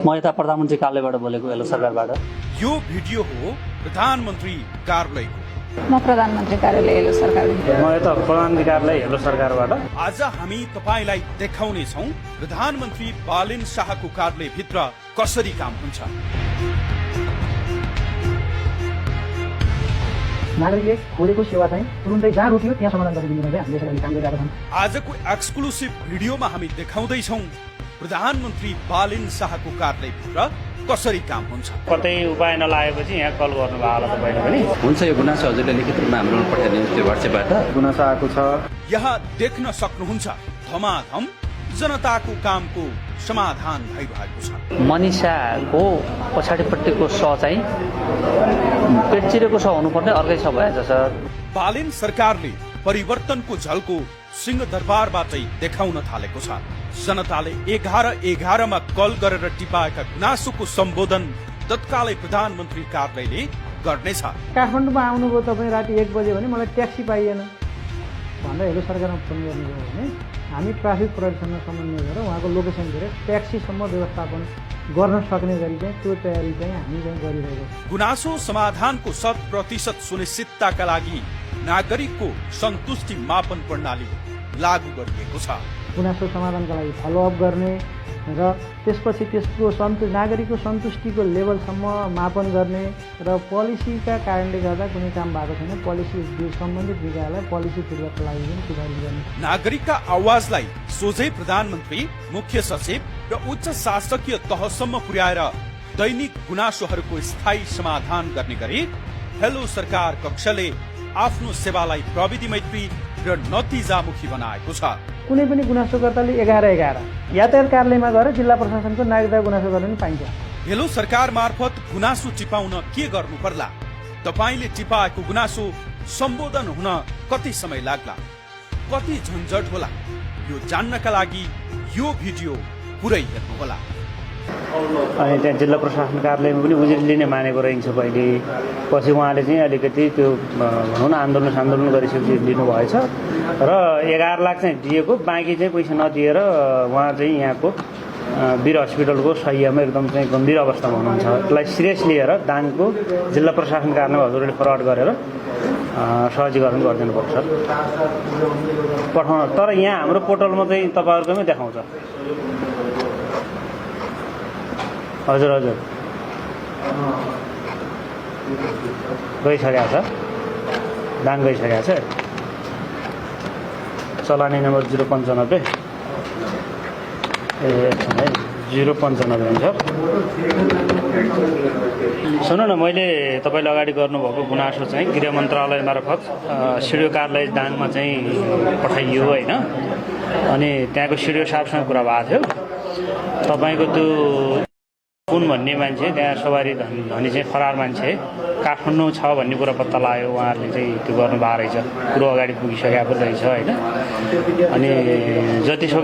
म यता प्रधानमन्त्री कार्यालयबाट बोलेको हेलो सरकारबाट। यो भिडियो हो प्रधानमन्त्री कार्यालयको। म प्रधानमन्त्री कार्यालय हेलो सरकार। म यता प्रधानमन्त्री कार्यालय हेलो सरकारबाट। आज हामी तपाईलाई देखाउने छौं प्रधानमन्त्री बालेन शाहको कार्यालयभित्र कसरी काम हुन्छ। नागरिकले खोजेको सेवा चाहिँ तुरुन्तै जहाँ रोकियो त्यहाँ समाधान गरिदिनु चाहिँ हामीले यसरी काम गरिरहेका छौँ। आजको एक्सक्लुसिभ भिडियोमा हामी देखाउँदै छौं प्रधानमन्त्री बालेन शाहको कार्यालयभित्र कसरी काम हुन्छ। कतै उपाय नलागेपछि यहाँ कल गर्नुभयो होला तपाईले पनि। हुन्छ, यो गुनासो हजुरले लिखित रूपमा हाम्रो पठाइदिनुहोस् त्यो WhatsApp-बाट। गुनासो आएको छ। यहाँ देख्न सक्नुहुन्छ धमाधम जनताको कामको समाधान भइरहेको छ। मनिषाको पछाडिपट्टिको स चाहिँ पेटचिरेको स हुनुपर्ने अर्कै स भएछ सर। बालेन सरकारले परिवर्तनको झल्को सिंहदरबारबाटै देखाउन थालेको छ। जनताले 11-11 कल गरेर टिपाएका गुनासोको सम्बोधन तत्कालै प्रधानमन्त्री कार्यालयले गर्नेछ। काठमाडौँमा आउनुभयो तपाईँ राति 1 बजे भने मलाई ट्याक्सी पाइएन भनेर हेलो सरकारमा फोन गर्नुभयो भने हामी ट्राफिक प्रहरीसँग समन्वय गरेर उहाँको लोकेसन हेरेर ट्याक्सीसम्म व्यवस्थापन गर्न सक्ने गरी चाहिँ त्यो तयारी चाहिँ हामी चाहिँ गरिरहेको छौँ। गुनासो समाधानको 100% सुनिश्चितताका लागि नागरिकको सन्तुष्टि मापन प्रणाली लागू गरिएको छ। गुनासो समाधानका लागि फलोअप गर्ने र त्यसपछि त्यसको नागरिकको सन्तुष्टिको लेभलसम्म मापन गर्ने र पोलिसीका कारणले गर्दा कुनै काम भएको छैन पोलिसी सम्बन्धित निकायलाई पोलिसी फिडब्याकको लागि पनि सुधार गर्ने। नागरिकका आवाजलाई सोझै प्रधानमन्त्री, मुख्य सचिव र उच्च शासकीय तहसम्म पुर्याएर दैनिक गुनासोहरूको स्थायी समाधान गर्ने गरी हेलो सरकार कक्षले आफ्नो सेवालाई प्रविधि मैत्री र नतिजामुखी बनाएको छ। कुनै पनि गुनासोकर्ताले 11-11 यातायात कार्यालयमा गएर जिल्ला प्रशासनको नागरिकता गुनासो गर्न पनि पाइन्छ। हेलो सरकार मार्फत गुनासो टिपाउन के गर्नु पर्ला, तपाईले टिपाएको गुनासो सम्बोधन हुन कति समय लाग्ला, कति झन्झट होला, यो जान्नका लागि यो भिडियो पुरै हेर्नुहोला। अनि त्यहाँ जिल्ला प्रशासन कार्यालयमा पनि उजुरी लिने मानेको रहन्छ पहिले। पछि उहाँले चाहिँ अलिकति त्यो भनौँ न आन्दोलन गरिसकेपछि लिनुभएछ र 11 लाख चाहिँ दिएको, बाँकी चाहिँ पैसा नदिएर उहाँ चाहिँ यहाँको वीर हस्पिटलको सहियामा एकदम चाहिँ गम्भीर अवस्थामा हुनुहुन्छ। त्यसलाई सिरियस लिएर दाङको जिल्ला प्रशासन कार्यालयमा हजुरले फरवार्ड गरेर सहजीकरण गरिदिनुपर्छ पठाउन। तर यहाँ हाम्रो पोर्टलमा चाहिँ तपाईँहरूकोमै देखाउँछ। हजुर गइसकेको छ, दाङ गइसकेको छ। चलानी नम्बर 095 095 हुन्छ। सुन्नु न, मैले तपाईँले अगाडि गर्नुभएको गुनासो चाहिँ गृह मन्त्रालय मार्फत सिडिओ कार्यालय दाङमा चाहिँ पठाइयो होइन। अनि त्यहाँको सिडिओ साहबसँग कुरा भएको थियो। तपाईँको त्यो कुन भन्ने मान्छे त्यहाँ सवारी धनी चाहिँ फरार मान्छे काठमाडौँ छ भन्ने कुरा पत्ता लाग्यो। उहाँहरूले चाहिँ त्यो गर्नुभएको रहेछ, कुरो अगाडि पुगिसकेको रहेछ होइन। अनि जति